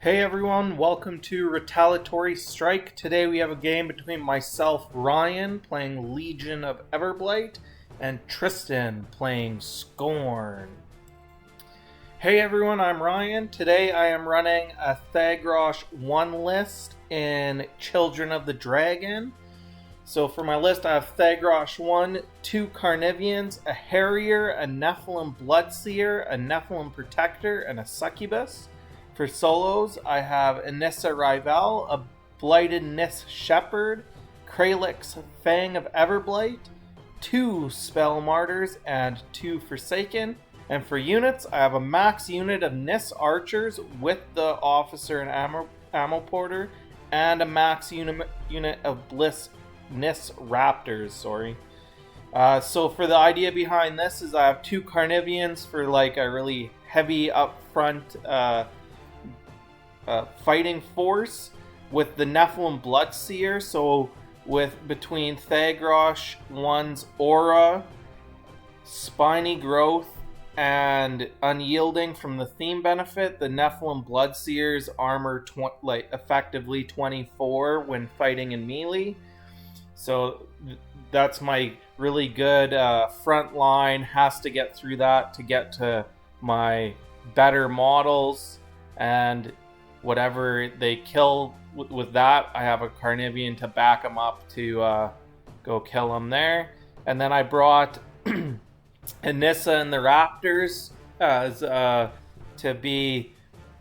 Hey everyone, welcome to Retaliatory Strike. Today we have a game between myself, Ryan, playing Legion of Everblight, and Tristan, playing Skorne. Hey everyone, I'm Ryan. Today I am running a Thagrosh 1 list in Children of the Dragon. So for my list I have Thagrosh 1, 2 Carniveans, a Harrier, a Nephilim Bloodseer, a Nephilim Protector, and a Succubus. For solos, I have Annyssa Ryvaal, a Blighted Nyss Shepherd, Craelix, Fang of Everblight, 2 Spell Martyrs, and 2 Forsaken. And for units, I have a max unit of Nyss Archers with the Officer and Ammo Porter, and a max unit of Nyss Raptors, So for the idea behind this is I have 2 Carniveans for like a really heavy upfront fighting force with the Nephilim Bloodseer. So between Thagrosh 1's Aura, Spiny Growth, and Unyielding from the theme benefit, the Nephilim Bloodseer's armor effectively 24 when fighting in melee. So that's my really good front line. Has to get through that to get to my better models, and whatever they kill with that, I have a Carnivean to back them up to go kill them there. And then I brought Annyssa and the Raptors as to be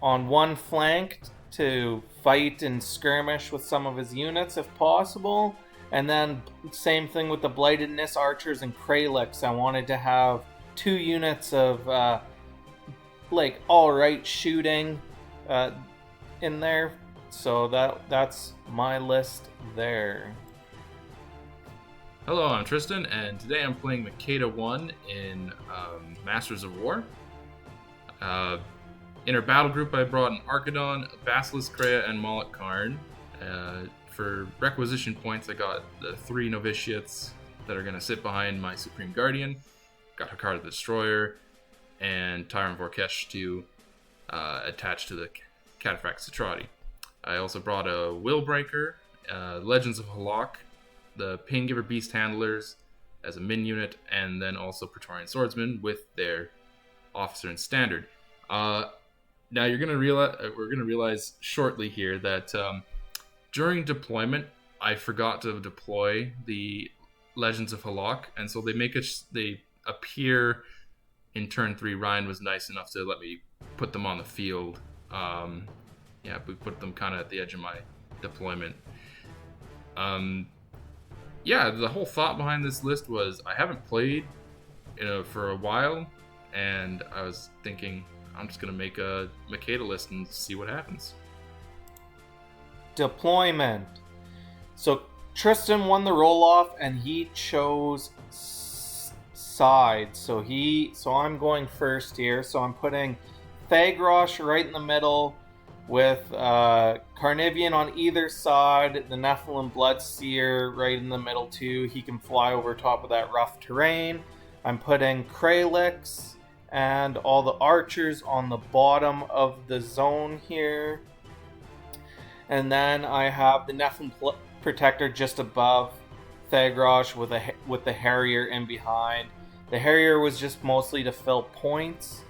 on one flank to fight and skirmish with some of his units if possible. And then same thing with the Blighted Nyss Archers and Craelix. I wanted to have 2 units of alright shooting in there. So that's my list there. Hello, I'm Tristan, and today I'm playing Makeda 1 in Masters of War. In our battle group, I brought an Archidon, Basilisk Krea, and Molik Karn. For requisition points, I got the 3 Novitiates that are going to sit behind my Supreme Guardian. Got Hakaar the Destroyer, and Tyrant Vorkesh to attach to the Cataphract Cetrati. I also brought a Willbreaker, Legends of Halaak, the Paingiver Beast Handlers as a min unit, and then also Praetorian Swordsmen with their Officer and Standard. Now we're gonna realize shortly here that during deployment I forgot to deploy the Legends of Halaak, and so they appear in turn 3. Ryan was nice enough to let me put them on the field. We put them kind of at the edge of my deployment. The whole thought behind this list was I haven't played for a while, and I was thinking I'm just going to make a Makeda list and see what happens. Deployment. So Tristan won the roll-off, and he chose side. So I'm going first here. So I'm putting Thagrosh right in the middle with Carnivean on either side, the Nephilim Bloodseer right in the middle too. He can fly over top of that rough terrain. I'm putting Craelix and all the archers on the bottom of the zone here. And then I have the Nephilim Protector just above Thagrosh with the Harrier in behind. The Harrier was just mostly to fill points.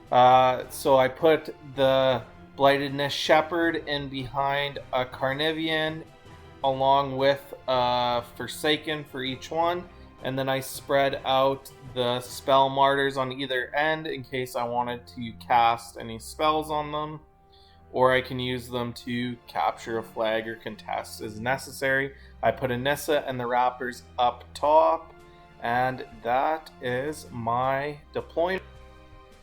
So I put the Blighted Nyss Shepherd in behind a Carnivean along with Forsaken for each one. And then I spread out the Spell Martyrs on either end in case I wanted to cast any spells on them. Or I can use them to capture a flag or contest as necessary. I put Annyssa and the Raptors up top. And that is my deployment.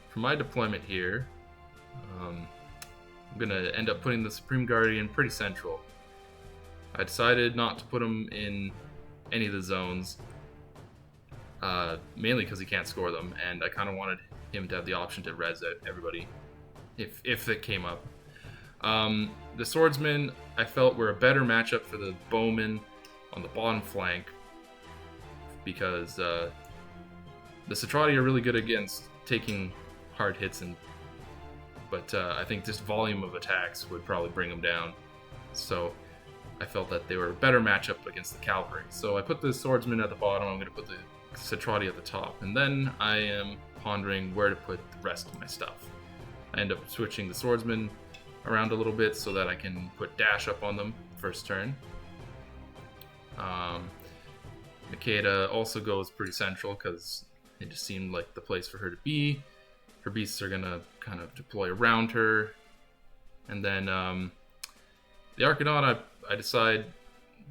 For my deployment here, I'm going to end up putting the Supreme Guardian pretty central. I decided not to put him in any of the zones, mainly because he can't score them, and I kind of wanted him to have the option to res out everybody if it came up. The Swordsmen, I felt, were a better matchup for the Bowmen on the bottom flank, because the Cetrati are really good against taking hard hits and but I think just volume of attacks would probably bring them down. So I felt that they were a better matchup against the cavalry. So I put the swordsman at the bottom. I'm going to put the Cetrati at the top, and then I am pondering where to put the rest of my stuff. I end up switching the swordsman around a little bit so that I can put dash up on them first turn. Makeda also goes pretty central because it just seemed like the place for her to be. Her beasts are gonna kind of deploy around her, and then the Archidon, I decide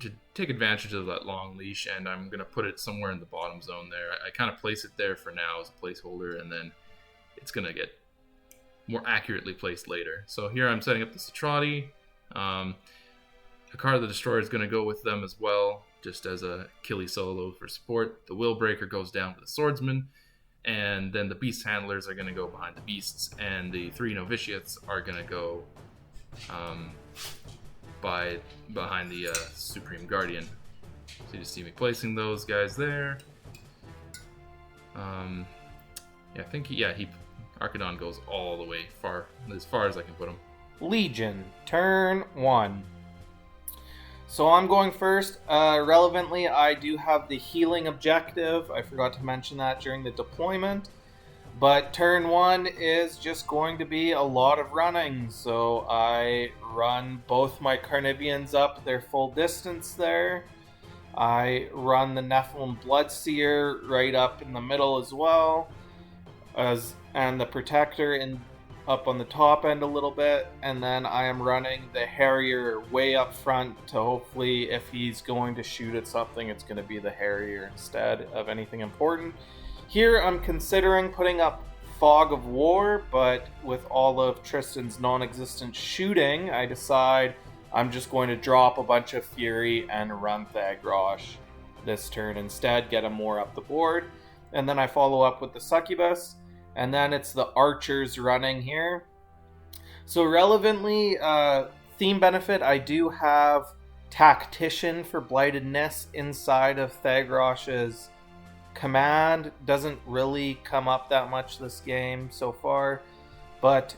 to take advantage of that long leash, and I'm gonna put it somewhere in the bottom zone there. I kind of place it there for now as a placeholder, and then it's gonna get more accurately placed later. So here I'm setting up the Cetrati. Hakaar the Destroyer is gonna go with them as well, just as a killy solo for support. The Willbreaker goes down to the swordsman, and then the beast handlers are going to go behind the beasts, and the 3 novitiates are going to go behind the Supreme Guardian. So you just see me placing those guys there. I think Archidon goes all the way as far as I can put him. Legion, turn 1. So I'm going first. Relevantly, I do have the healing objective. I forgot to mention that during the deployment. But turn 1 is just going to be a lot of running. So I run both my Carniveans up their full distance there. I run the Nephilim Bloodseer right up in the middle as well. And the Protector up on the top end a little bit, and then I am running the Harrier way up front to hopefully, if he's going to shoot at something, it's going to be the Harrier instead of anything important. Here I'm considering putting up Fog of War, but with all of Tristan's non-existent shooting, I decide I'm just going to drop a bunch of Fury and run Thagrosh this turn instead, get him more up the board, and then I follow up with the Succubus. And then it's the archers running here. So relevantly, theme benefit, I do have Tactician for Blighted Nyss inside of Thagrosh's command. Doesn't really come up that much this game so far, but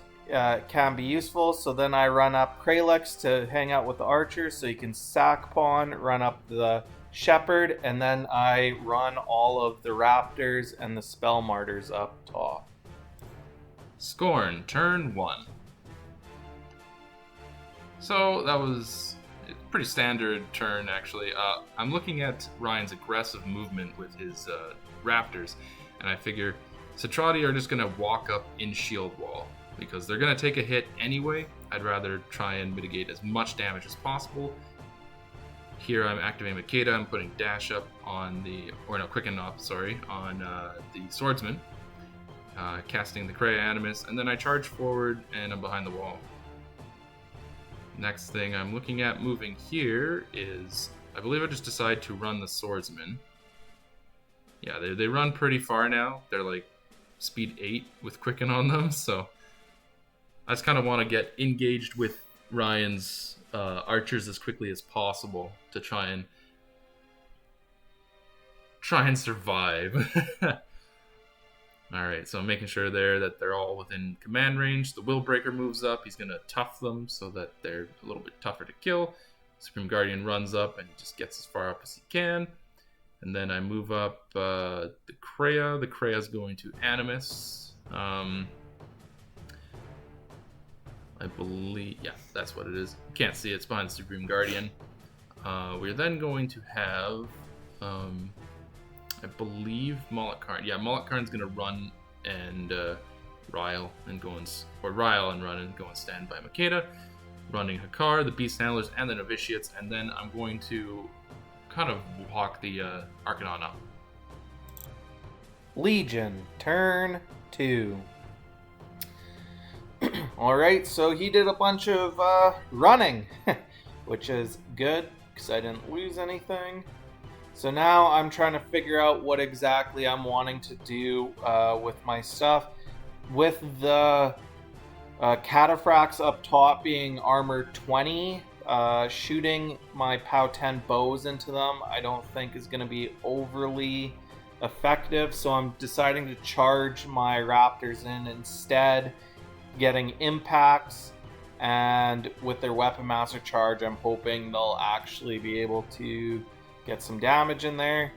can be useful. So then I run up Craelix to hang out with the archers so you can sack pawn, run up the Shepherd, and then I run all of the Raptors and the Spell Martyrs up top. Skorne, turn 1. So that was a pretty standard turn, actually. I'm looking at Ryan's aggressive movement with his Raptors, and I figure Cetrati are just going to walk up in shield wall, because they're going to take a hit anyway. I'd rather try and mitigate as much damage as possible. Here I'm activating Makeda. I'm putting dash up on quicken up, on the swordsman. Casting the Krea Animus, and then I charge forward and I'm behind the wall. Next thing I'm looking at moving here is, I believe I just decide to run the swordsman. Yeah, they run pretty far now. They're like speed 8 with quicken on them, so I just kind of want to get engaged with Ryan's archers as quickly as possible to try and survive. Alright, so I'm making sure there that they're all within command range. The Willbreaker moves up. He's going to tough them so that they're a little bit tougher to kill. Supreme Guardian runs up and just gets as far up as he can. And then I move up the Krea. The Krea is going to Animus. I believe, yeah, that's what it is. You can't see it. It's behind the Supreme Guardian. We're then going to have... I believe Molik Karn. Yeah, Molik Karn's gonna run and Ryal and go and run and go and stand by Makeda, running Hakaar, the Beast Handlers, and the Novitiates, and then I'm going to kind of walk the Archidon up. Legion, turn 2. Alright, so he did a bunch of running, which is good because I didn't lose anything. So now I'm trying to figure out what exactly I'm wanting to do with my stuff. With the Cataphracts up top being armor 20, shooting my POW 10 bows into them I don't think is going to be overly effective. So I'm deciding to charge my Raptors in instead. getting impacts, and with their Weapon Master charge, I'm hoping they'll actually be able to get some damage in there.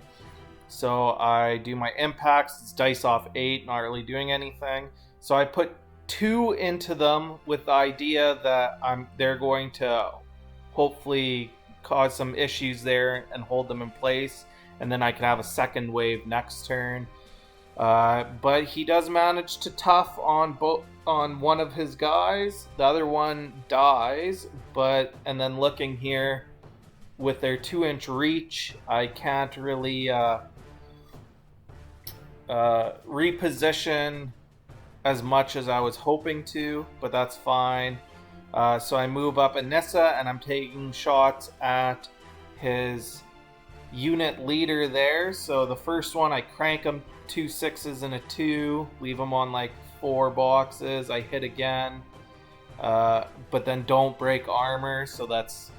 So I do my impacts. It's dice off 8, not really doing anything. So I put 2 into them with the idea that they're going to hopefully cause some issues there and hold them in place, and then I can have a second wave next turn. But he does manage to tough on one of his guys. The other one dies, and then looking here with their 2-inch reach, I can't really reposition as much as I was hoping to, but that's fine. So I move up Annyssa, and I'm taking shots at his unit leader there. So the first one, I crank him 2 6s and a 2, leave him on like 4 boxes. I hit again, but then don't break armor, so that's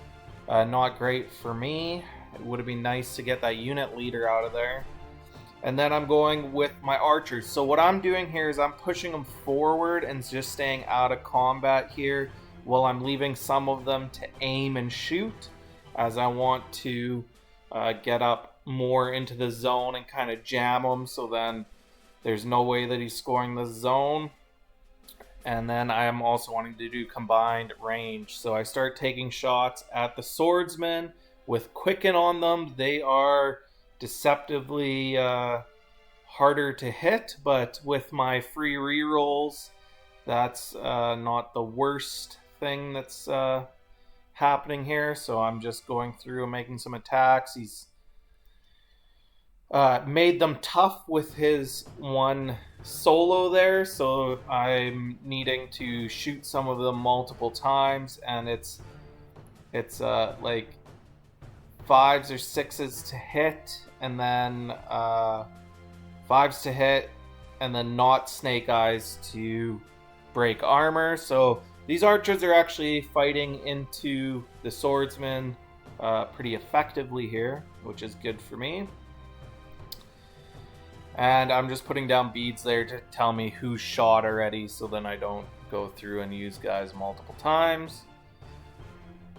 not great for me. It would have been nice to get that unit leader out of there. And then I'm going with my archers. So what I'm doing here is I'm pushing them forward and just staying out of combat here, while I'm leaving some of them to aim and shoot, as I want to get up more into the zone and kind of jam him, so then there's no way that he's scoring the zone. And then I am also wanting to do combined range. So I start taking shots at the swordsmen with Quicken on them. They are deceptively harder to hit, but with my free rerolls, that's not the worst thing that's happening here. So I'm just going through and making some attacks. He's made them tough with his one solo there, so I'm needing to shoot some of them multiple times, and it's like 5s or 6s to hit, and then 5s to hit, and then not snake eyes to break armor. So these archers are actually fighting into the swordsman pretty effectively here, which is good for me. And I'm just putting down beads there to tell me who's shot already, so then I don't go through and use guys multiple times.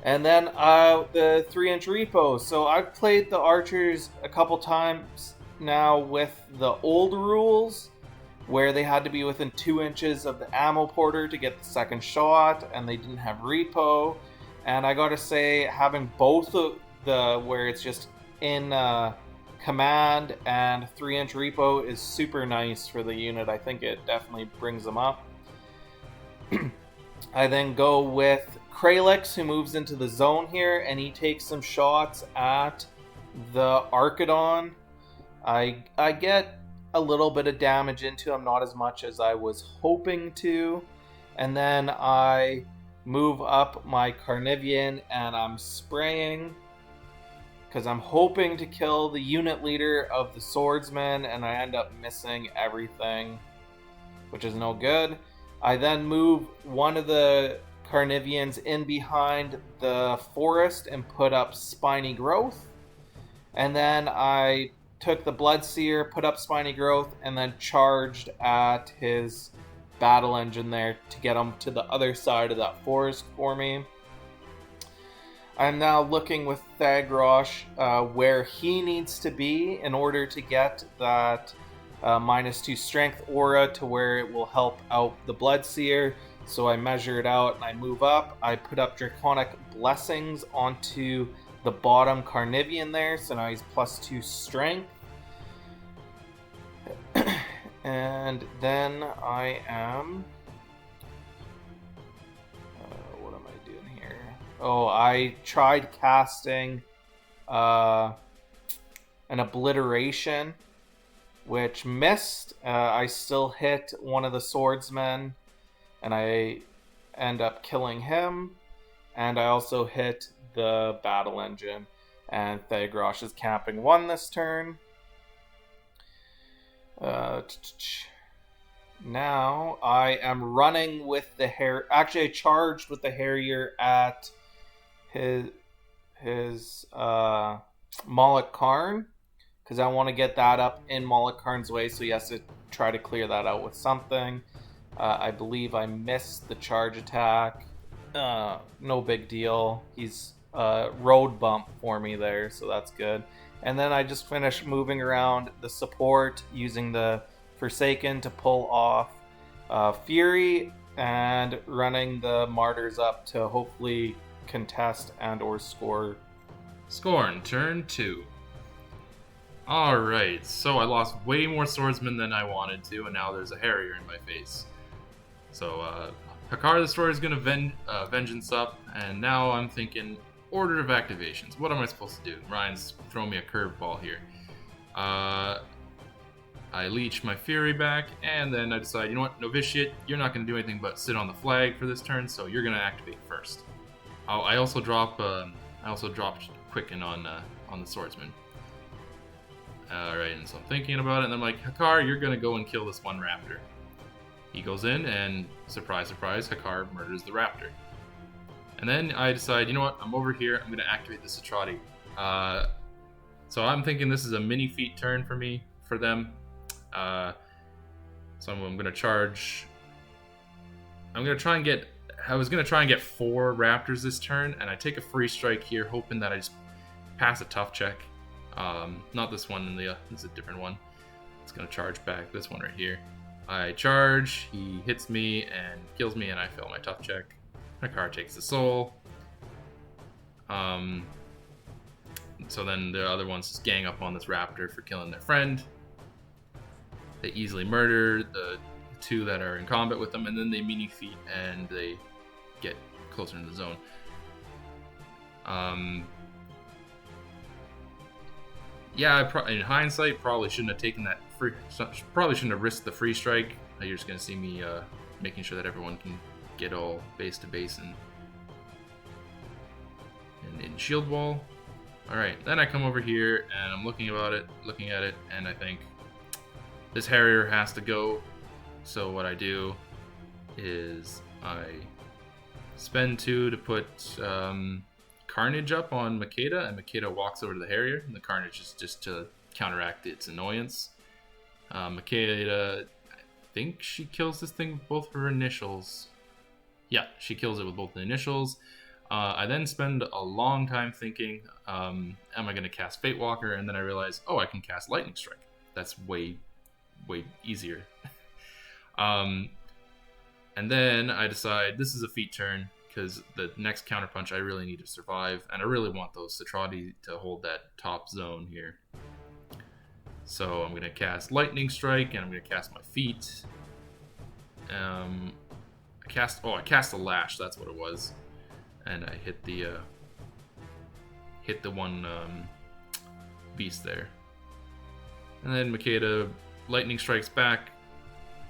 And then the 3-inch repo. So I've played the archers a couple times now with the old rules, where they had to be within 2 inches of the ammo porter to get the second shot, and they didn't have repo. And I gotta say, having both of where it's just in command and 3-inch repo is super nice for the unit. I think it definitely brings them up. I then go with Craelix, who moves into the zone here, and he takes some shots at the Archidon. I get a little bit of damage into him, not as much as I was hoping to. And then I move up my Carnivean, and I'm spraying, because I'm hoping to kill the unit leader of the swordsman, and I end up missing everything, which is no good. I then move one of the Carniveans in behind the forest and put up Spiny Growth. And then I took the Bloodseer, put up Spiny Growth, and then charged at his battle engine there to get him to the other side of that forest for me. I'm now looking with Thagrosh where he needs to be in order to get that -2 strength aura to where it will help out the Bloodseer. So I measure it out and I move up. I put up Draconic Blessings onto the bottom Carnivean there, so now he's +2 strength. And then I am... what am I doing here? Oh, I tried casting an Obliteration, which missed. I still hit one of the swordsmen, and I end up killing him. And I also hit the battle engine. And Thagrosh is camping 1 this turn. Now I am running with the Harrier. Actually, I charged with the Harrier at his Molik Karn, because I want to get that up in Molik Karn's way, so he has to try to clear that out with something. I believe I missed the charge attack. No big deal. He's road bump for me there, so that's good. And then I just finished moving around the support using the Forsaken to pull off Fury and running the Martyrs up to hopefully contest and or score. Skorne, turn 2. Alright, so I lost way more swordsmen than I wanted to, and now there's a Harrier in my face. So, Hakaar the Destroyer is going to vengeance up, and now I'm thinking order of activations. What am I supposed to do? Ryan's throwing me a curveball here. I leech my Fury back, and then I decide, you know what, Novitiate, you're not going to do anything but sit on the flag for this turn, so you're going to activate first. I also dropped Quicken on the swordsman. Alright, and so I'm thinking about it, and I'm like, Hakaar, you're going to go and kill this one Raptor. He goes in, and surprise, surprise, Hakaar murders the Raptor. And then I decide, you know what, I'm over here, I'm going to activate the Cetrati. So I'm thinking this is a mini feat turn for them. So I'm going to charge. I was going to try and get 4 Raptors this turn, and I take a free strike here, hoping that I just pass a tough check. Not this one, this is a different one. It's going to charge back, this one right here. I charge, he hits me and kills me, and I fail my tough check. Hakaar takes the soul. So then the other ones just gang up on this Raptor for killing their friend. They easily murder the 2 that are in combat with them, and then they mini feat and they get closer to the zone. Yeah, in hindsight, probably shouldn't have taken that probably shouldn't have risked the free strike. You're just gonna see me making sure that everyone can get all base to base and in shield wall. All right, then I come over here and I'm looking at it, and I think this Harrier has to go. So what I do is I spend 2 to put Carnage up on Makeda, and Makeda walks over to the Harrier, and the Carnage is just to counteract its annoyance. Makeda, I think she kills this thing with both her initials. Yeah, she kills it with both the initials. I then spend a long time thinking, am I going to cast Fate Walker? And then I realize, oh, I can cast Lightning Strike. That's way easier. And then I decide this is a feat turn, because the next counterpunch I really need to survive, and I really want those Cetrati to hold that top zone here. So I'm going to cast Lightning Strike, and I'm going to cast my feat. I cast the Lash, that's what it was. And I hit the one beast there. And then Makeda Lightning Strikes back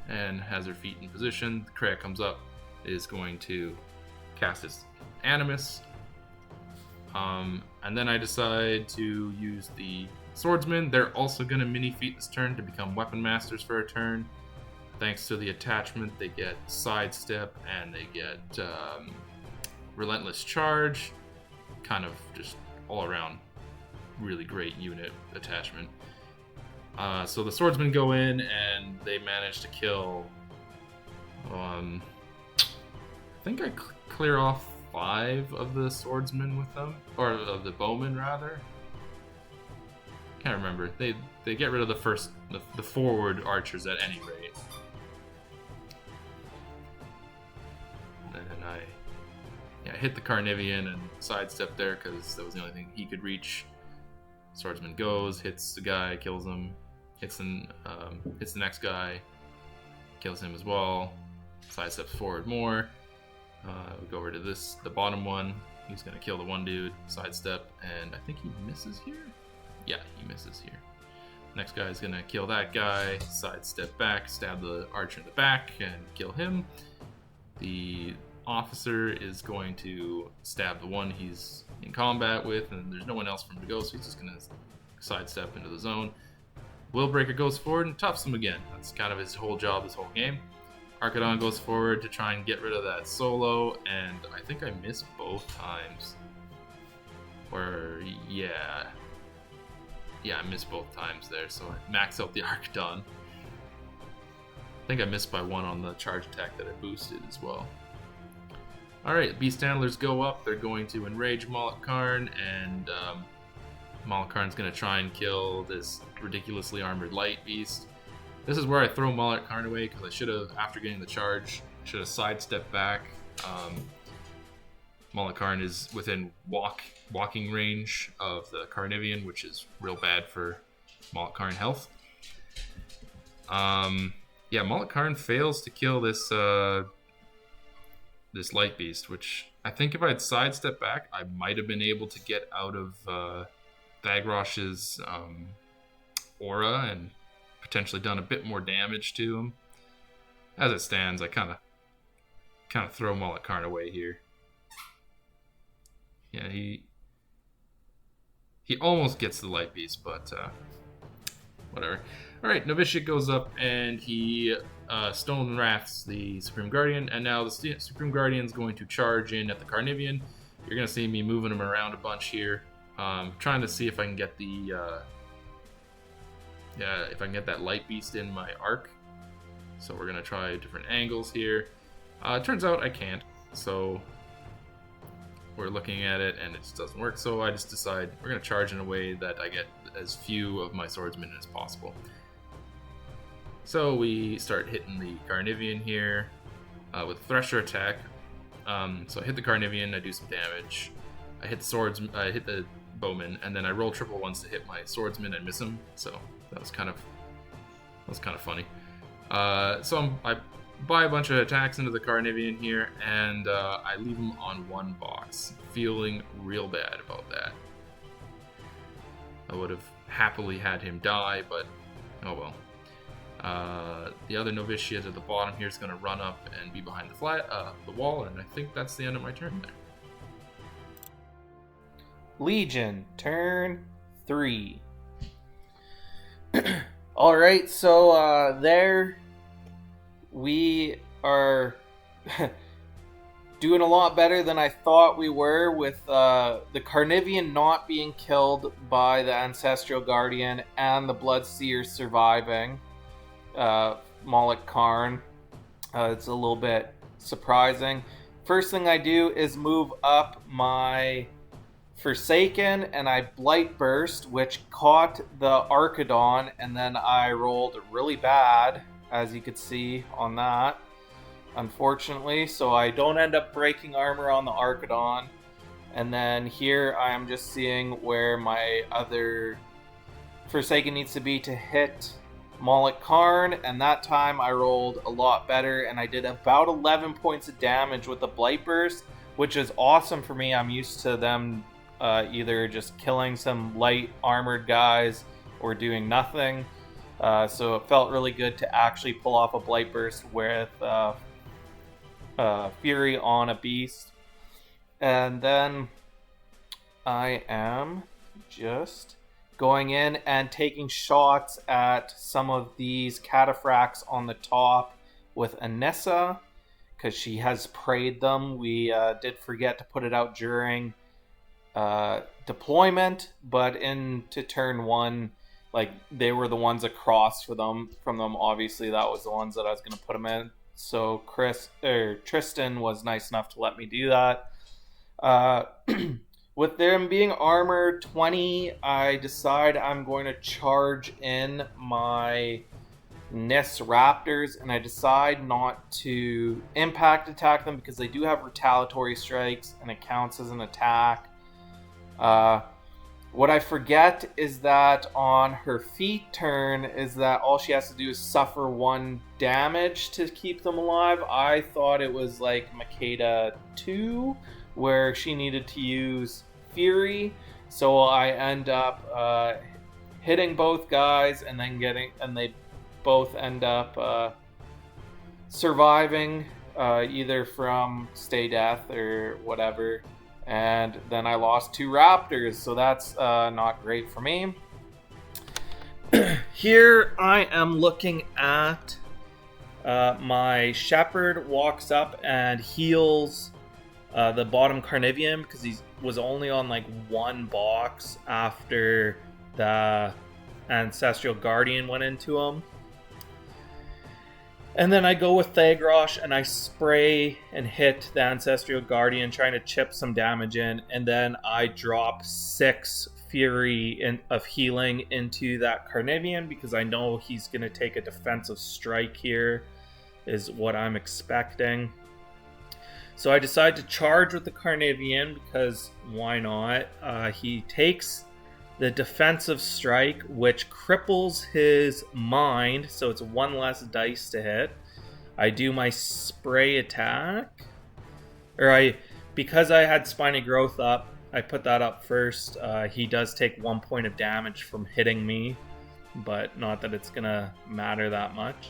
and has her feet in position. The Krea comes up, is going to cast his Animus. And then I decide to use the Swordsman. They're also going to mini feat this turn to become Weapon Masters for a turn. Thanks to the attachment, they get Sidestep and they get Relentless Charge. Kind of just all around really great unit attachment. So the Swordsmen go in and they manage to kill. I think I clear off 5 of the Swordsmen with them, or of the Bowmen rather. Can't remember. They get rid of the forward archers at any rate. And I hit the Carnivean and sidestep there because that was the only thing he could reach. Swordsman goes, hits the guy, kills him, hits the next guy, kills him as well. Sidesteps forward more. We go over to the bottom one. He's gonna kill the one dude, sidestep, and I think he misses here. Yeah, he misses here. Next guy is gonna kill that guy, sidestep back, stab the archer in the back, and kill him. The officer is going to stab the one he's in combat with, and there's no one else for him to go, so he's just gonna sidestep into the zone. Willbreaker goes forward and toughs him again. That's kind of his whole job this whole game. Archidon goes forward to try and get rid of that solo, and I think I missed both times. Or, yeah, I missed both times there, so I max out the Archidon. think I missed by 1 on the charge attack that I boosted as well. Alright, Beast Handlers go up. They're going to enrage Molik Karn, and Molik Karn's going to try and kill this ridiculously armored light beast. This is where I throw Molik Karn away, because I should have, after getting the charge, should have sidestepped back. Molik Karn is within walking range of the Carnivean, which is real bad for Molik Karn health. Yeah, Molik Karn fails to kill this this light beast, which I think if I had sidestepped back, I might have been able to get out of Thagrosh's aura and potentially done a bit more damage to him. As it stands, I kind of throw Molik Karn away here. Yeah, he almost gets the light beast, but whatever. Alright, Novitiate goes up and he Stone Wraths the Supreme Guardian, and now the Supreme Guardian's going to charge in at the Carnivean. You're going to see me moving him around a bunch here. Trying to see if I can get the if I can get that light beast in my arc. So we're going to try different angles here. It turns out I can't, so we're looking at it and it just doesn't work. So I just decide we're going to charge in a way that I get as few of my swordsmen as possible. So we start hitting the Carnivean here with Thresher attack. So I hit the Carnivean, I do some damage. I hit the bowman, and then I roll triple ones to hit my swordsman and miss him. So that was kind of funny. So I buy a bunch of attacks into the Carnivean here, and I leave him on 1 box, feeling real bad about that. I would have happily had him die, but oh well. The other Novitiate at the bottom here is going to run up and be behind the wall, and I think that's the end of my turn there. Legion, turn 3. Alright, so there we are doing a lot better than I thought we were, with the Carnivean not being killed by the Ancestral Guardian and the Bloodseer surviving Molik Karn. It's a little bit surprising. First thing I do is move up my Forsaken, and I Blight Burst, which caught the Archidon, and then I rolled really bad, as you could see on that, unfortunately. So I don't end up breaking armor on the Archidon. And then here I am just seeing where my other Forsaken needs to be to hit Molik Karn, and that time I rolled a lot better, and I did about 11 points of damage with the Blight Burst, which is awesome for me. I'm used to them either just killing some light armored guys or doing nothing. So it felt really good to actually pull off a Blight Burst with Fury on a beast. And then I am just going in and taking shots at some of these Cataphracts on the top with Annyssa, because she has prayed them. We did forget to put it out during deployment, but into turn 1, like, they were the ones across from them. Obviously, that was the ones that I was going to put them in. So Tristan was nice enough to let me do that. With them being armor 20, I decide I'm going to charge in my Nyss Raptors, and I decide not to impact attack them because they do have retaliatory strikes and it counts as an attack. What I forget is that on her feet turn is that all she has to do is suffer 1 damage to keep them alive. I thought it was like Makeda 2, where she needed to use Fury, so I end up hitting both guys, and then they both end up surviving either from stay death or whatever. And then I lost 2 Raptors, so that's not great for me. Here I am looking at my Shepherd walks up and heals the bottom Carnivean, because he was only on like 1 box after the Ancestral Guardian went into him. And then I go with Thagrosh and I spray and hit the Ancestral Guardian, trying to chip some damage in. And then I drop 6 Fury of healing into that Carnivean because I know he's going to take a defensive strike here, is what I'm expecting. So I decide to charge with the Carnivean because why not? He takes the defensive strike, which cripples his mind, so it's 1 less dice to hit. I do my spray attack. Because I had Spiny Growth up, I put that up first. He does take 1 point of damage from hitting me, but not that it's gonna matter that much.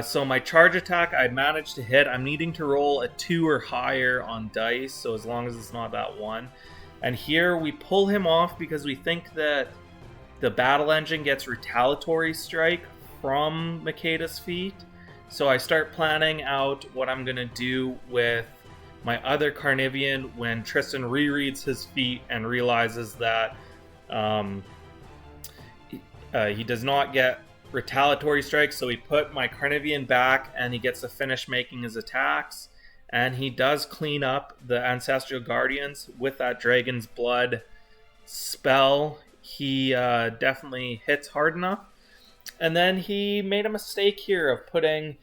So my charge attack, I managed to hit. I'm needing to roll a 2 or higher on dice, so as long as it's not that 1. And here we pull him off because we think that the battle engine gets Retaliatory Strike from Makeda's feet. So I start planning out what I'm going to do with my other Carnivean when Tristan rereads his feat and realizes that he does not get Retaliatory Strike. So we put my Carnivean back and he gets to finish making his attacks. And he does clean up the Ancestral Guardians with that Dragon's Blood spell. He definitely hits hard enough. And then he made a mistake here of putting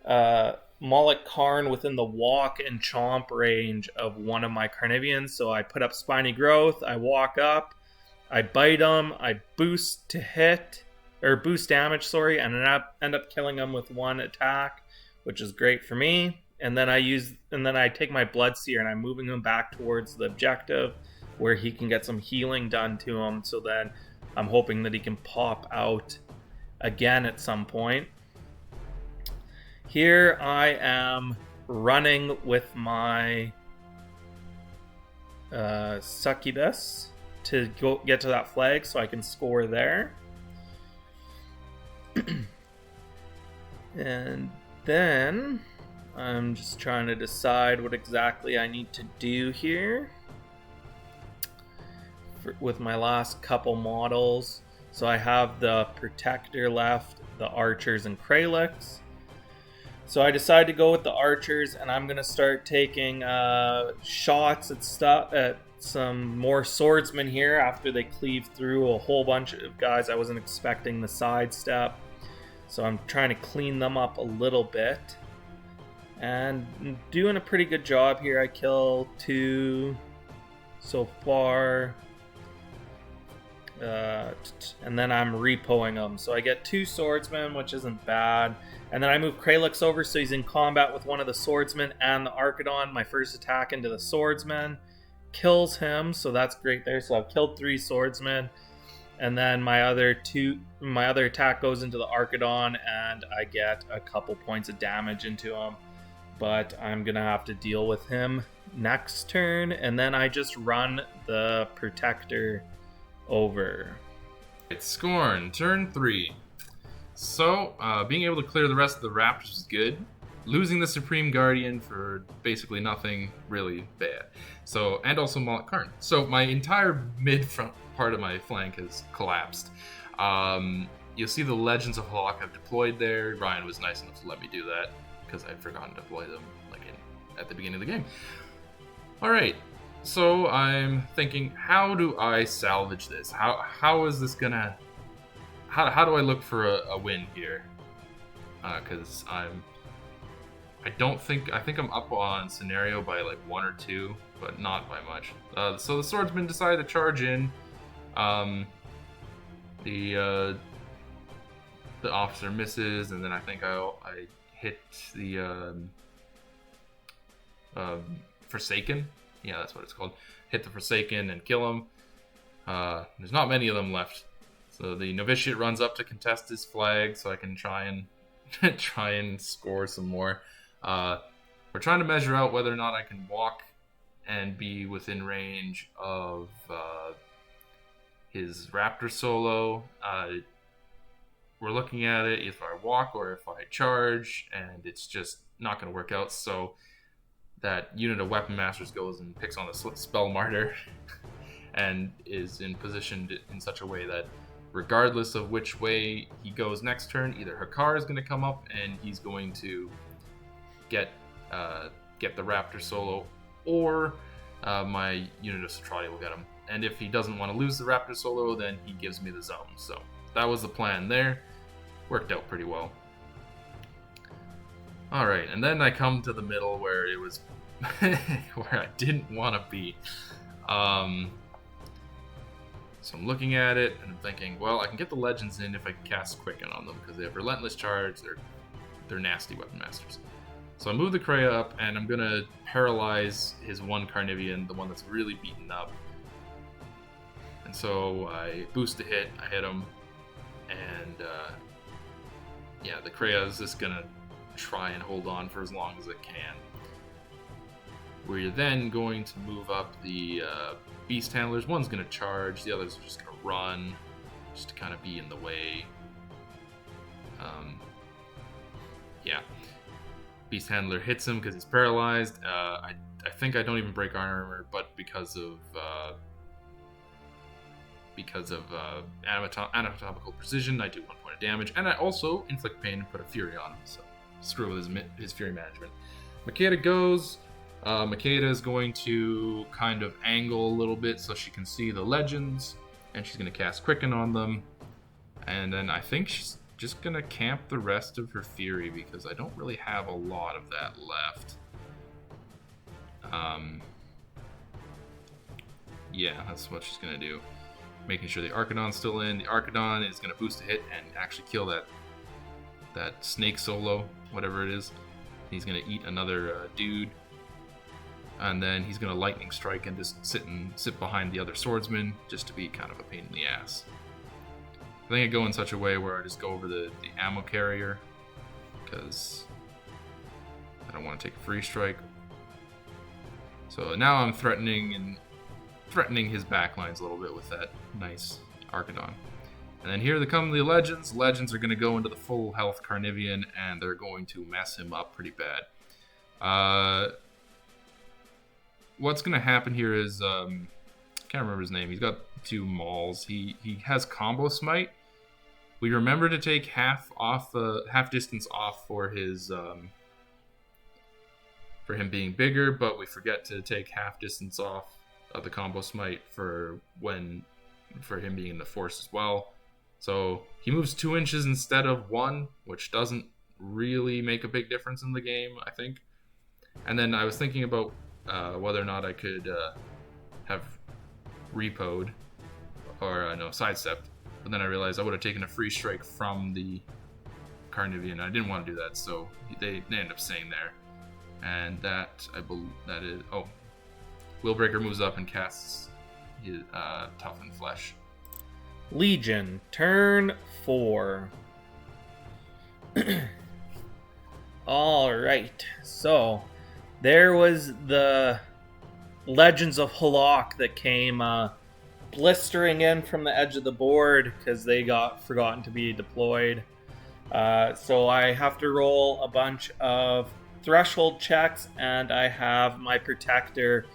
Molik Karn within the walk and chomp range of one of my Carniveans. So I put up Spiny Growth, I walk up, I bite him, I boost to hit, or boost damage, sorry, and end up killing him with 1 attack, which is great for me. And then I take my Bloodseer and I'm moving him back towards the objective where he can get some healing done to him. So then I'm hoping that he can pop out again at some point. Here I am running with my Succubus to get to that flag so I can score there. And then I'm just trying to decide what exactly I need to do here with my last couple models. So I have the Protector left, the Archers, and Craelix. So I decide to go with the Archers, and I'm going to start taking shots at some more swordsmen here after they cleave through a whole bunch of guys I wasn't expecting the sidestep. So I'm trying to clean them up a little bit. And I'm doing a pretty good job here. I kill 2 so far. And then I'm repoing them. So I get 2 swordsmen, which isn't bad. And then I move Craelix over so he's in combat with one of the swordsmen and the Archidon. My first attack into the swordsman kills him, so that's great there. So I've killed 3 swordsmen. And then my other attack goes into the Archidon and I get a couple points of damage into him. But I'm going to have to deal with him next turn. And then I just run the Protector over. It's Skorne, turn 3. So, being able to clear the rest of the Raptors is good. Losing the Supreme Guardian for basically nothing, really bad. So, and also Molik Karn. So, my entire mid-front part of my flank has collapsed. You'll see the Legends of Halaak have deployed there. Ryan was nice enough to let me do that, because I'd forgotten to deploy them at the beginning of the game. Alright, so I'm thinking, how do I salvage this? How is this gonna... How do I look for a win here? Because I think I'm up on scenario by like 1 or 2, but not by much. So the swordsman decided to charge in. The officer misses, and then I think I hit the Forsaken. Yeah, that's what it's called. Hit the Forsaken and kill him. There's not many of them left. So the Novitiate runs up to contest his flag, so I can try and score some more. We're trying to measure out whether or not I can walk and be within range of his Raptor solo. We're looking at it if I walk or if I charge, and it's just not going to work out. So that unit of Weapon Masters goes and picks on the spell Martyr and is in position in such a way that regardless of which way he goes next turn, either Hakaar is going to come up and he's going to get the Raptor solo, or my unit of Cetrati will get him. And if he doesn't want to lose the Raptor solo, then he gives me the zone. So that was the plan there. Worked out pretty well. Alright, and then I come to the middle where it was where I didn't want to be. So I'm looking at it and I'm thinking, well, I can get the legends in if I can cast Quicken on them because they have Relentless Charge. They're nasty weapon masters. So I move the Krea up and I'm gonna paralyze his one Carnivean, the one that's really beaten up. And so I boost the hit, I hit him, and yeah, the Krea is just gonna try and hold on for as long as it can. We're then going to move up the Beast Handlers. One's going to charge, the others are just going to run, just to kind of be in the way. Yeah. Beast Handler hits him because he's paralyzed. I think I don't even break armor, but because of anatomical precision, I do 1 point of damage, and I also inflict pain and put a Fury on him, so screw with his Fury management. Makeda goes. Makeda is going to kind of angle a little bit so she can see the legends, and she's going to cast Quicken on them. And then I think she's just going to camp the rest of her Fury because I don't really have a lot of that left. Yeah, that's what she's going to do. Making sure the Archidon's still in. The Archidon is going to boost a hit and actually kill that snake solo, whatever it is. He's going to eat another dude. And then he's going to lightning strike and just sit behind the other swordsman just to be kind of a pain in the ass. I think I go in such a way where I just go over the ammo carrier because I don't want to take a free strike. So now I'm threatening his backlines a little bit with that nice Archidon. And then here come the legends. Legends are going to go into the full health Carnivean and they're going to mess him up pretty bad. What's going to happen here is, can't remember his name. He's got 2 mauls. He has combo smite. We remember to take half distance off for his for him being bigger, but we forget to take half distance off of the combo smite for him being in the force as well. So he moves 2 inches instead of 1, which doesn't really make a big difference in the game, I think. And then I was thinking about whether or not I could have repoed or sidestepped, but then I realized I would have taken a free strike from the Carnivean. I didn't want to do that, so they end up staying there. And that, I believe, that is... Oh. Willbreaker moves up and casts his Toughened Flesh. Legion, turn 4. Alright, so there was the Legends of Halaak that came blistering in from the edge of the board because they got forgotten to be deployed. So I have to roll a bunch of threshold checks, and I have my Protector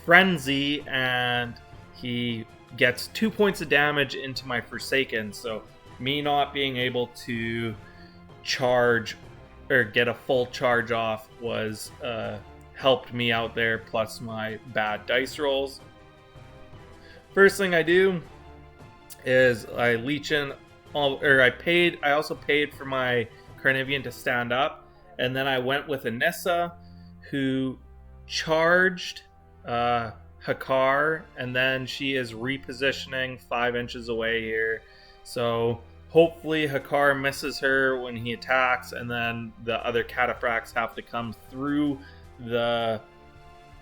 Frenzy, and he gets 2 points of damage into my Forsaken. So me not being able to charge or get a full charge off was helped me out there, plus my bad dice rolls. First thing I do is I leech in I also paid for my Carnivean to stand up, and then I went with Annyssa, who charged Hakaar, and then she is repositioning 5 inches away here. So hopefully Hakaar misses her when he attacks, and then the other Cataphracts have to come through the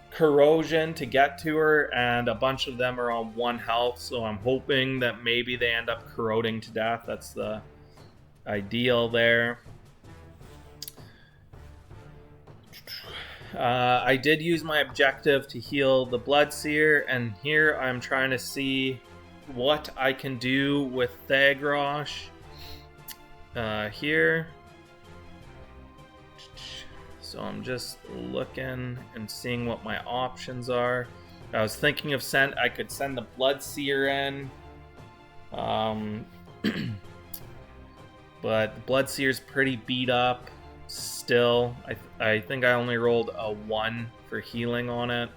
corrosion to get to her, and a bunch of them are on 1 health, so I'm hoping that maybe they end up corroding to death. That's the ideal there. I did use my objective to heal the Bloodseer, and here I'm trying to see what I can do with Thagrosh here. So I'm just looking and seeing what my options are. I was thinking of I could send the Bloodseer in. But the Bloodseer's pretty beat up still. I think I only rolled a 1 for healing on it.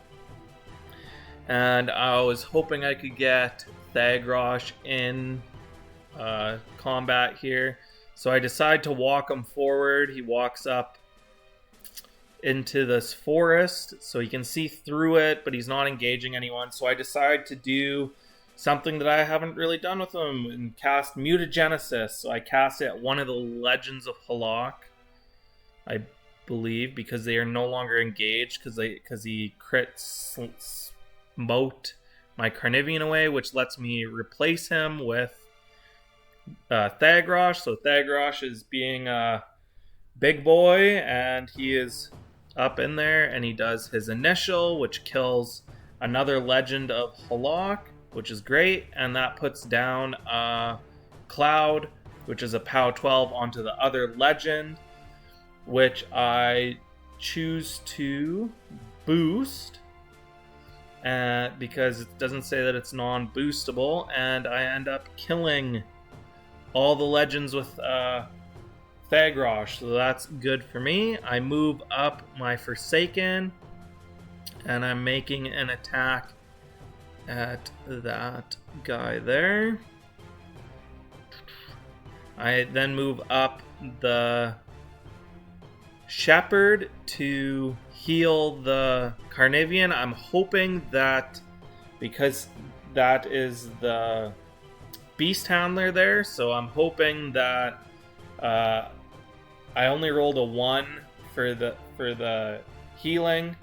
And I was hoping I could get Thagrosh in combat here. So I decide to walk him forward. He walks up into this forest, so he can see through it, but he's not engaging anyone. So I decide to do something that I haven't really done with him and cast Mutagenesis. So I cast it at one of the Legends of Halaak, I believe, because they are no longer engaged because he crit smote my Carnivean away, which lets me replace him with Thagrosh. So Thagrosh is being a big boy, and he is up in there, and he does his initial, which kills another Legend of Halaak, which is great, and that puts down a Cloud, which is a POW 12, onto the other Legend, which I choose to boost, because it doesn't say that it's non-boostable, and I end up killing all the Legends with Thagrosh, so that's good for me. I move up my Forsaken, and I'm making an attack at that guy there. I then move up the Shepherd to heal the Carnivean. I'm hoping that, because that is the Beast Handler there, so I'm hoping that I only rolled a 1 for the healing,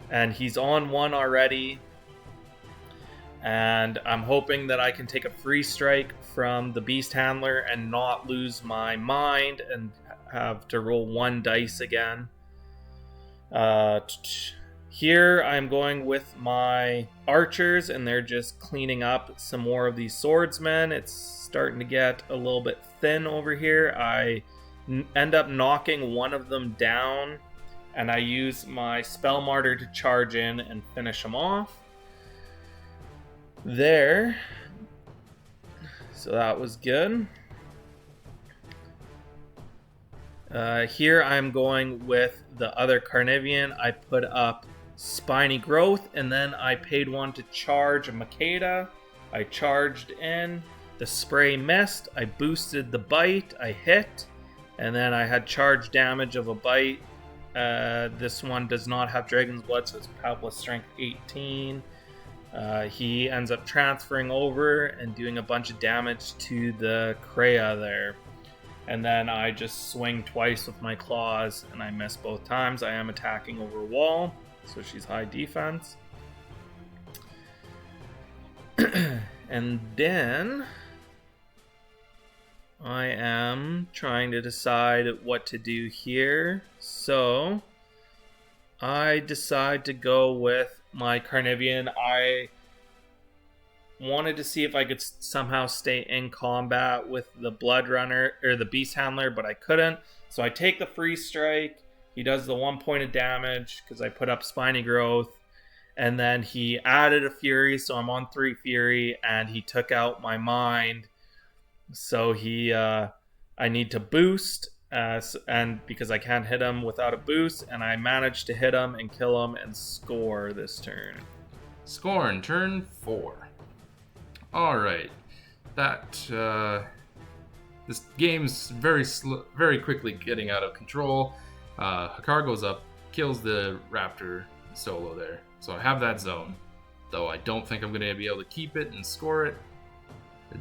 and he's on 1 already. And I'm hoping that I can take a free strike from the Beast Handler and not lose my mind and have to roll 1 dice again. Here I'm going with my archers, and they're just cleaning up some more of these swordsmen. It's starting to get a little bit thin over here. I end up knocking one of them down, and I use my Spell Martyr to charge in and finish him off. There. So that was good. Here I'm going with the other Carnivean. I put up Spiny Growth, and then I paid 1 to charge a Makeda. I charged in. The spray missed. I boosted the bite. I hit. And then I had charge damage of a bite. This one does not have Dragon's Blood, so it's POW plus Strength 18. He ends up transferring over and doing a bunch of damage to the Krea there. And then I just swing twice with my claws, and I miss both times. I am attacking over a wall, so she's high defense. And then I am trying to decide what to do here. So I decide to go with my Carnivean. I wanted to see if I could somehow stay in combat with the Blood Runner or the Beast Handler, but I couldn't. So I take the free strike. He does the 1 point of damage because I put up Spiny Growth, and then he added a Fury, so I'm on 3 Fury, and he took out my mind. So I need to boost, and because I can't hit him without a boost, and I managed to hit him and kill him and score this turn. Skorne, turn 4. Alright. This game's very quickly getting out of control. Hakaar goes up, kills the Raptor solo there. So I have that zone. Though I don't think I'm going to be able to keep it and score it,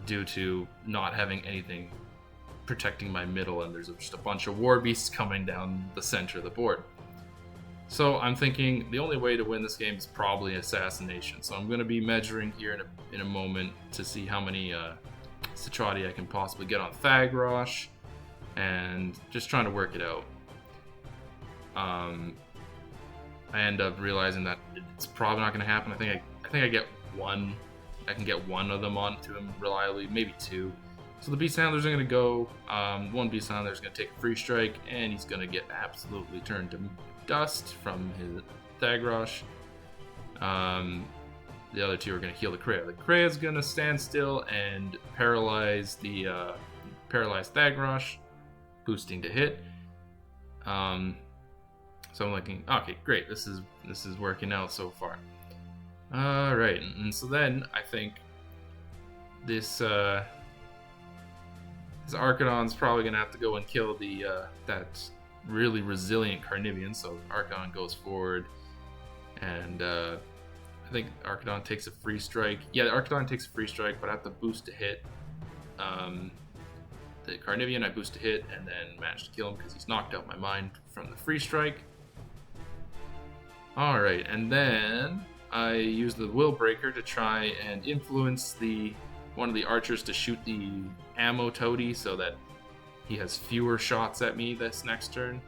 due to not having anything protecting my middle, and there's just a bunch of war beasts coming down the center of the board. So I'm thinking the only way to win this game is probably assassination. So I'm going to be measuring here in a moment to see how many Cetrati I can possibly get on Thagrosh, and just trying to work it out. I end up realizing that it's probably not going to happen. I think I get one. I can get one of them onto him reliably, maybe 2. So the Beast Handlers are going to go. One Beast Handler is going to take a free strike, and he's going to get absolutely turned to dust from his Thagrosh. the other two are going to heal the Krea. The Krea is going to stand still and paralyze the paralyzed Thagrosh, boosting to hit. So I'm looking. Okay, great. This is working out so far. All right, and so then I think this Archidon's probably going to have to go and kill the that really resilient Carnivean. So Archidon goes forward, and I think Archidon takes a free strike. Yeah, Archidon takes a free strike, but I have to boost to hit. The Carnivean, I boost to hit, and then manage to kill him because he's knocked out my mind from the free strike. Alright, and then I use the Willbreaker to try and influence one of the archers to shoot the ammo toady so that he has fewer shots at me this next turn.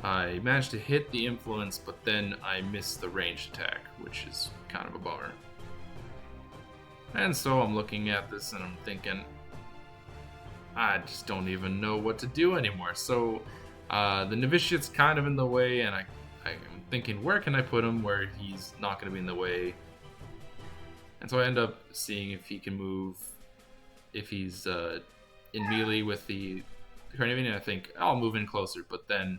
I managed to hit the influence, but then I missed the ranged attack, which is kind of a bummer. And so I'm looking at this and I'm thinking, I just don't even know what to do anymore. So the Novitiate's kind of in the way, and I'm thinking, where can I put him where he's not going to be in the way? And so I end up seeing if he can move, if he's in melee with the Carnivean, and I think I'll move in closer, but then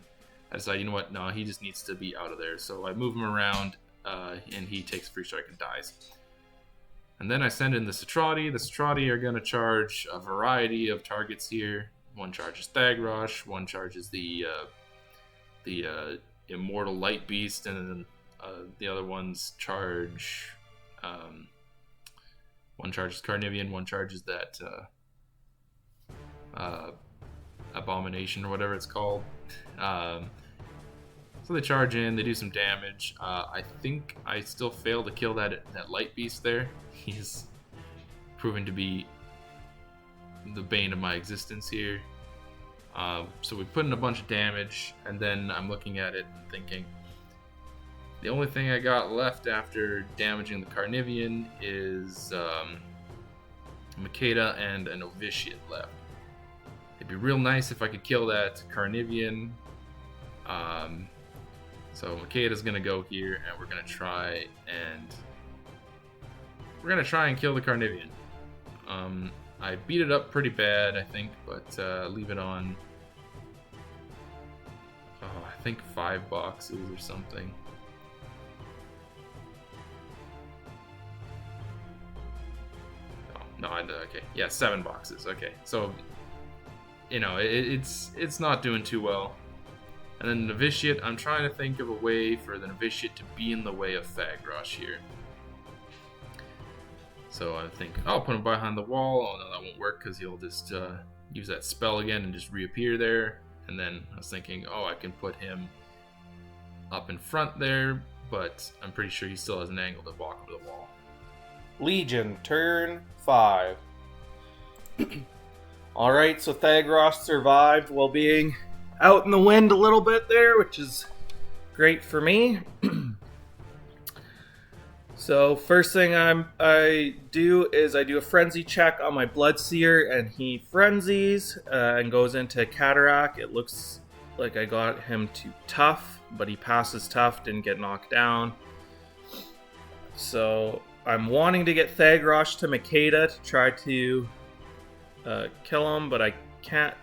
I decide, you know what, no, he just needs to be out of there. So I move him around, and he takes free strike and dies. And then I send in the Cetrati. The Cetrati are going to charge a variety of targets here. One charges Thagrosh, one charges the Immortal Light Beast, and then the other ones charge... one charges Carnivean, one charges that Abomination or whatever it's called. So they charge in, they do some damage. I think I still fail to kill that Light Beast there. He's proving to be the bane of my existence here. So we put in a bunch of damage, and then I'm looking at it and thinking, the only thing I got left after damaging the Carnivean is Makeda and a Novitiate left. It'd be real nice if I could kill that Carnivean. So Makeda's gonna go here, and we're gonna try and kill the Carnivean. I beat it up pretty bad, I think, but leave it on. I think 5 boxes or something. No, okay. Yeah, 7 boxes. Okay, so it's not doing too well. And then Novitiate, I'm trying to think of a way for the Novitiate to be in the way of Thagrosh here. So I think I'll put him behind the wall. Oh no, that won't work because he'll just use that spell again and just reappear there. And then I was thinking, oh, I can put him up in front there, but I'm pretty sure he still has an angle to walk over the wall. Legion, turn 5. Alright, so Thagrosh survived while being out in the wind a little bit there, which is great for me. So first thing I do is I do a frenzy check on my Bloodseer, and he frenzies and goes into Cataract. It looks like I got him to tough, but he passes tough, didn't get knocked down. So I'm wanting to get Thagrosh to Makeda to try to kill him, but I can't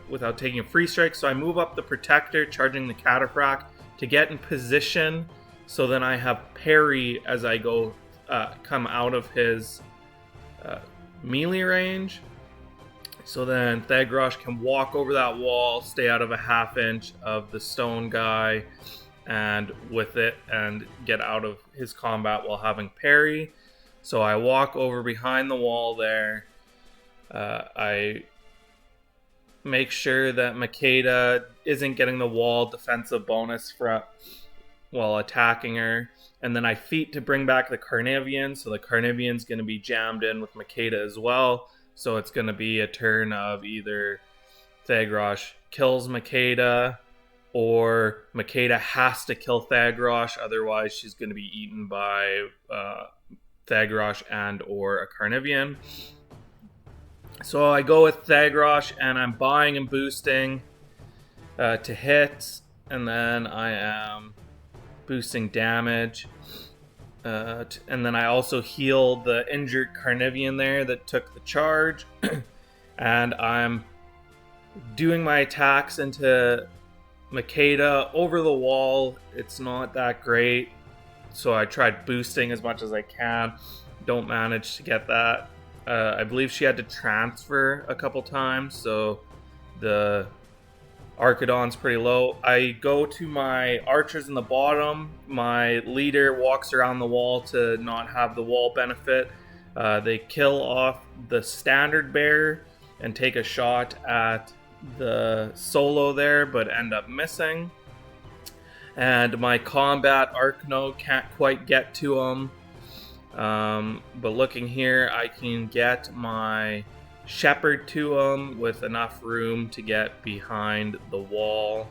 without taking a free strike. So I move up the Protector, charging the Cataphract to get in position. So then I have parry as I go come out of his melee range. So then Thagrosh can walk over that wall, stay out of a ½ inch of the stone guy, and with it, and get out of his combat while having parry. So I walk over behind the wall there. I make sure that Makeda isn't getting the wall defensive bonus while attacking her. And then I feat to bring back the Carnivean. So the Carnivean's going to be jammed in with Makeda as well. So it's going to be a turn of either Thagrosh kills Makeda, or Makeda has to kill Thagrosh, otherwise she's going to be eaten by Thagrosh and or a Carnivean. So I go with Thagrosh, and I'm buying and boosting to hit, and then I am boosting damage. And then I also healed the injured Carnivean there that took the charge. And I'm doing my attacks into Makeda over the wall. It's not that great, so I tried boosting as much as I can. Don't manage to get that. I believe she had to transfer a couple times, so the Archidon's pretty low. I go to my archers in the bottom. My leader walks around the wall to not have the wall benefit. They kill off the standard bearer and take a shot at the solo there, but end up missing. And my combat Archno can't quite get to him. But looking here, I can get my Shepherd to him with enough room to get behind the wall.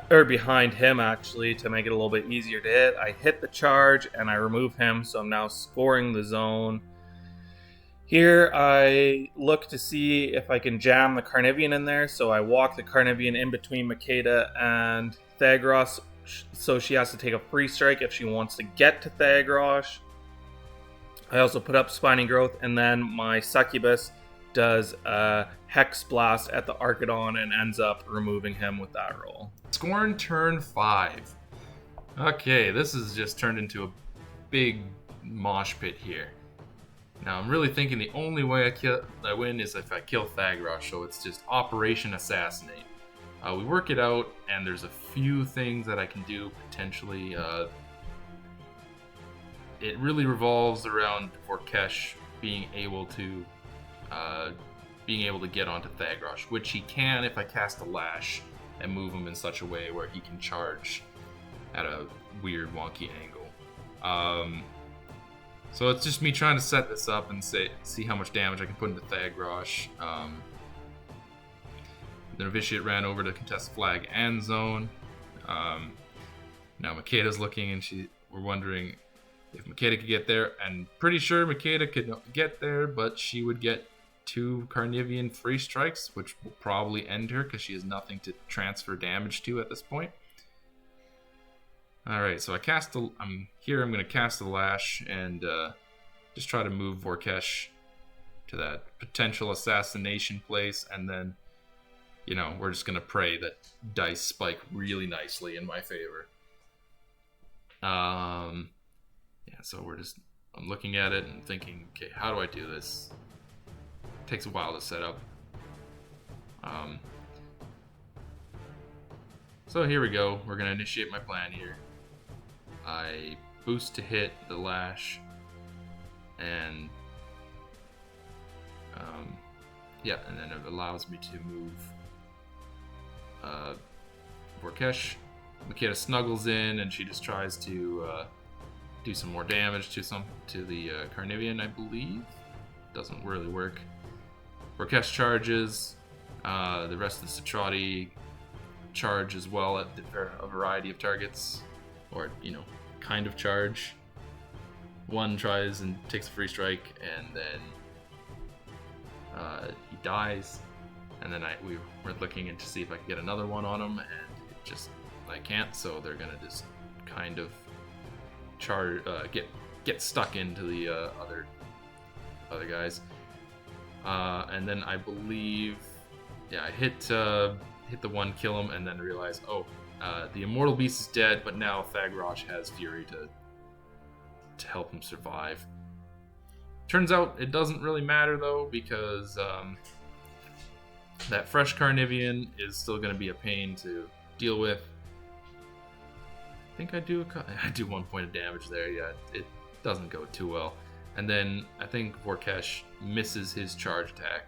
Or behind him, actually, to make it a little bit easier to hit. I hit the charge and I remove him, so I'm now scoring the zone. Here, I look to see if I can jam the Carnivean in there, so I walk the Carnivean in between Makeda and Thagrosh, so she has to take a free strike if she wants to get to Thagrosh. I also put up Spiny Growth, and then my Succubus does a Hex Blast at the Archidon and ends up removing him with that roll. Skorne turn 5. Okay, this has just turned into a big mosh pit here. Now, I'm really thinking the only way I win is if I kill Thagrosh, so it's just Operation Assassinate. We work it out, and there's a few things that I can do, potentially. It really revolves around Vorkesh being able to get onto Thagrosh, which he can if I cast a Lash and move him in such a way where he can charge at a weird, wonky angle. So it's just me trying to set this up and see how much damage I can put into Thagrosh. The Novitiate ran over to contest flag and zone. Now Makeda's looking, and we're wondering if Makeda could get there. And pretty sure Makeda could get there, but she would get 2 Carnivean free strikes, which will probably end her because she has nothing to transfer damage to at this point. Alright, so I'm going to cast the Lash and just try to move Vorkesh to that potential assassination place, and then, we're just going to pray that dice spike really nicely in my favor. So I'm looking at it and thinking, okay, how do I do this? It takes a while to set up. So here we go. We're going to initiate my plan here. I boost to hit the Lash, and and then it allows me to move Vorkesh. Makeda snuggles in, and she just tries to do some more damage to the Carnivean, I believe. Doesn't really work. Vorkesh charges. The rest of the Cetrati charge as well at a variety of targets. Or, kind of charge. One tries and takes a free strike, and then he dies. And then we're looking in to see if I can get another one on him, and I can't, so they're gonna just kind of get stuck into the other guys. And then I believe, I hit the one, kill him, and then realize, the Immortal Beast is dead, but now Thagrosh has Fury to help him survive. Turns out it doesn't really matter, though, because that fresh Carnivean is still going to be a pain to deal with. I think I do 1 point of damage there. Yeah, it doesn't go too well. And then I think Vorkesh misses his charge attack,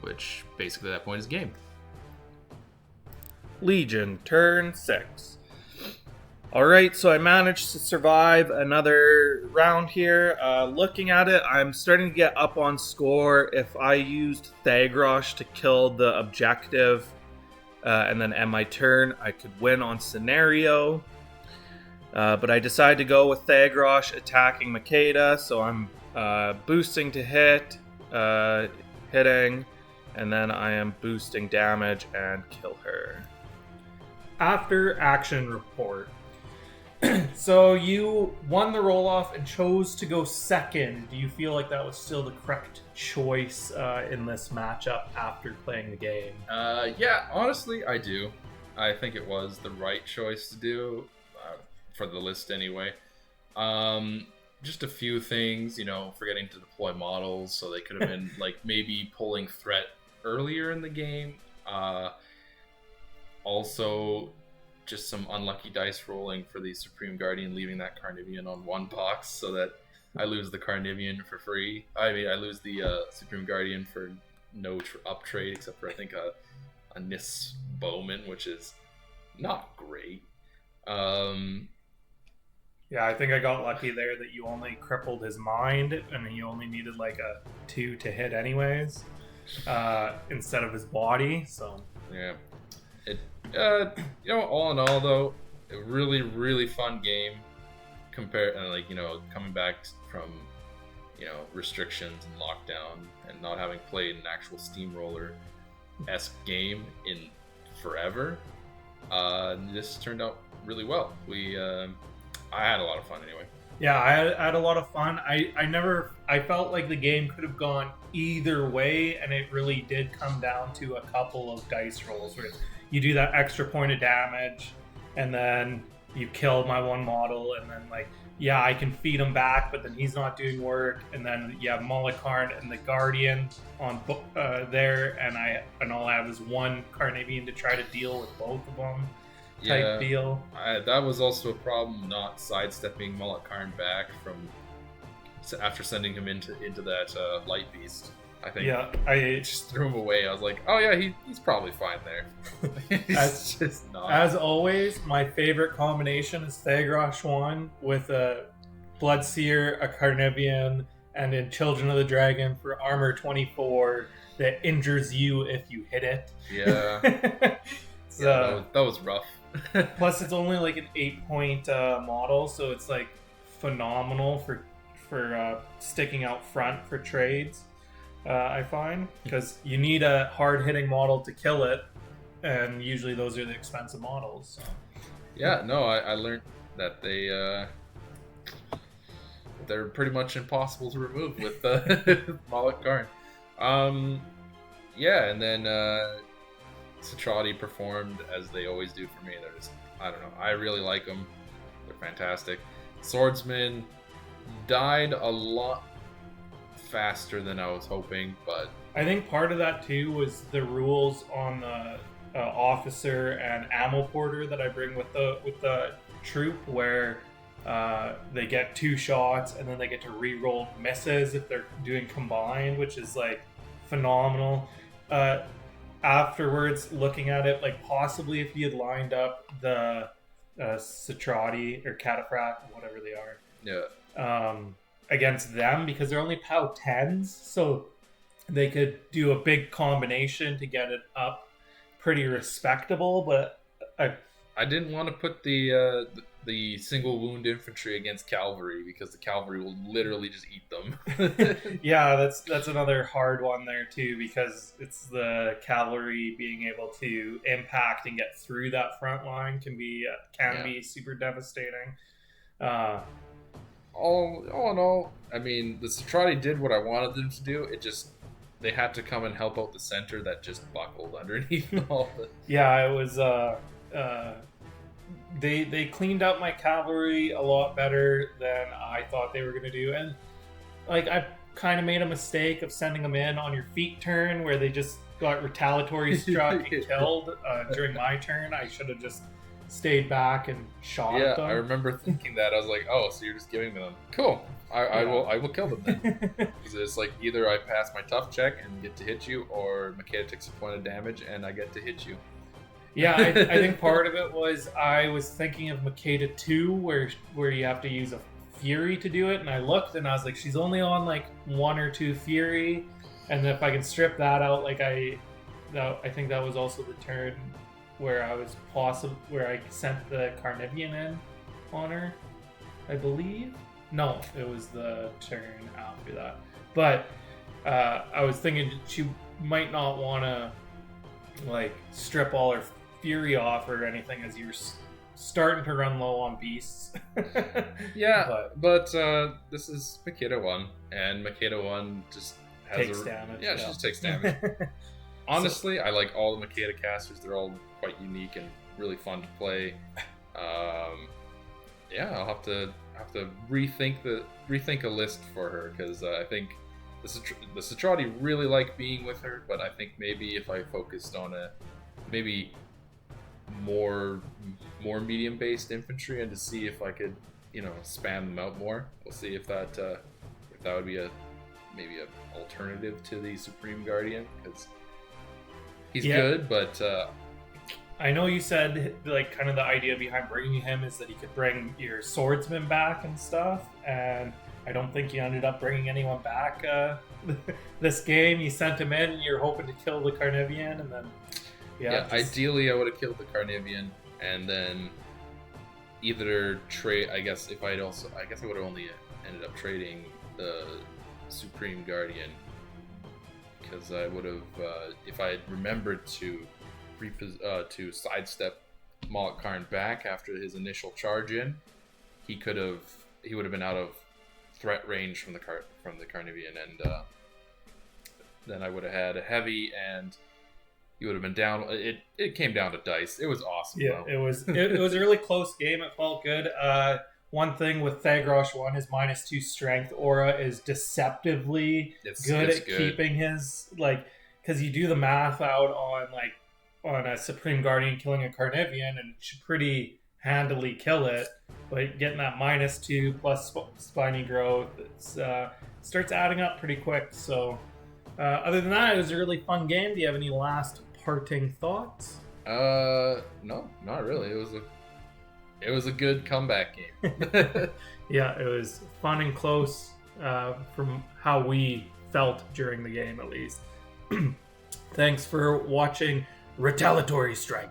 which basically at that point is game. Legion, turn 6. Alright, so I managed to survive another round here. Looking at it, I'm starting to get up on score. If I used Thagrosh to kill the objective, and then end my turn, I could win on scenario. But I decided to go with Thagrosh attacking Makeda, so I'm boosting to hit, hitting, and then I am boosting damage and kill her. After action report. So you won the roll-off and chose to go second. Do you feel like that was still the correct choice in this matchup after playing the game? Yeah, honestly, I do. I think it was the right choice to do, for the list anyway. Just a few things, forgetting to deploy models, so they could have been maybe pulling threat earlier in the game. Also, just some unlucky dice rolling for the Supreme Guardian, leaving that Carnivean on one box so that I lose the Carnivean for free. I lose the Supreme Guardian for no up trade, except for I think a Nyss Bowman, which is not great. Yeah, I think I got lucky there that you only crippled his mind, and he only needed a 2 to hit anyways, instead of his body. So yeah, it all in all though, a really really fun game. Coming back from restrictions and lockdown and not having played an actual steamroller-esque game in forever. This turned out really well. I had a lot of fun anyway. yeah, I had a lot of fun. I felt like the game could have gone either way, and it really did come down to a couple of dice rolls where you do that extra point of damage, and then you kill my one model, and then I can feed him back, but then he's not doing work, and then you have Molik Karn and the Guardian on there, and all I have is one Carnivean to try to deal with both of them. Type deal. That was also a problem, not sidestepping Molik Karn back after sending him into that light beast. I think I just threw him away. I was like, oh yeah, he's probably fine there. He's just not. As always, my favorite combination is Thagrosh 1 with a Bloodseer, a Carnivean, and in Children of the Dragon for armor 24 that injures you if you hit it. Yeah. So that was rough. Plus, it's only an 8-point model, so it's phenomenal for sticking out front for trades. I find, because you need a hard-hitting model to kill it, and usually those are the expensive models. So. Yeah, no, I learned that they're pretty much impossible to remove with Molik Karn. Yeah, and then Cetrati performed as they always do for me. They're just, I don't know, I really like them. They're fantastic. Swordsman died a lot faster than I was hoping, but I think part of that too was the rules on the officer and ammo porter that I bring with the troop, where they get 2 shots and then they get to re-roll misses if they're doing combined, which is phenomenal. Afterwards, looking at it, possibly if you had lined up the Cetrati or Cataphract, whatever they are, against them, because they're only POW 10s, so they could do a big combination to get it up pretty respectable. But I didn't want to put the single wound infantry against cavalry, because the cavalry will literally just eat them. Yeah, that's another hard one there too, because it's the cavalry being able to impact and get through that front line can be super devastating. All in all, I mean, the Cetrati did what I wanted them to do. They had to come and help out the center that just buckled underneath all the... Yeah, it was they cleaned up my cavalry a lot better than I thought they were going to do. And I kind of made a mistake of sending them in on your feet turn, where they just got retaliatory struck and killed during my turn. I should have just stayed back and shot at them. I remember thinking that. I was like, oh, so you're just giving them... Cool. I will kill them then. Because it's either I pass my tough check and get to hit you, or Makeda takes a point of damage and I get to hit you. Yeah, I think part of it was I was thinking of Makeda 2, where you have to use a Fury to do it, and I looked and I was like, she's only on 1 or 2 Fury, and if I can strip that out, I think that was also the turn where I sent the Carnivean in on her, I believe. No, it was the turn after that. But I was thinking she might not want to strip all her Fury off or anything as you were starting to run low on beasts. Yeah, but this is Makeda 1, and Makeda 1 just has takes damage. Yeah, she just takes damage. Honestly, I like all the Makeda casters. They're all quite unique and really fun to play. Yeah, I'll have to rethink a list for her, because I think the Cetrati really like being with her, but I think maybe if I focused on maybe more medium based infantry, and to see if I could spam them out more. We'll see if that would be maybe an alternative to the Supreme Guardian, because he's good, but I know you said like kind of the idea behind bringing him is that he could bring your swordsman back and stuff, and I don't think you ended up bringing anyone back this game. You sent him in, and you're hoping to kill the Carnivean, and then ideally I would have killed the Carnivean, and then either trade. I guess I would have only ended up trading the Supreme Guardian, because I would have if I had remembered to sidestep Molik Karn back after his initial charge in, he would have been out of threat range from the Carnivean, and then I would have had a heavy, and he would have been down. It came down to dice. It was awesome. Yeah, though. it was a really close game. It felt good. One thing with Thagrosh 1, his -2 strength aura is deceptively good at keeping his, like, because you do the math out on a Supreme Guardian killing a Carnivean, and should pretty handily kill it. But getting that -2 plus spiny growth, it starts adding up pretty quick. So other than that, it was a really fun game. Do you have any last parting thoughts? No, not really. It was a good comeback game. Yeah, it was fun and close from how we felt during the game, at least. Thanks for watching Retaliatory Strike.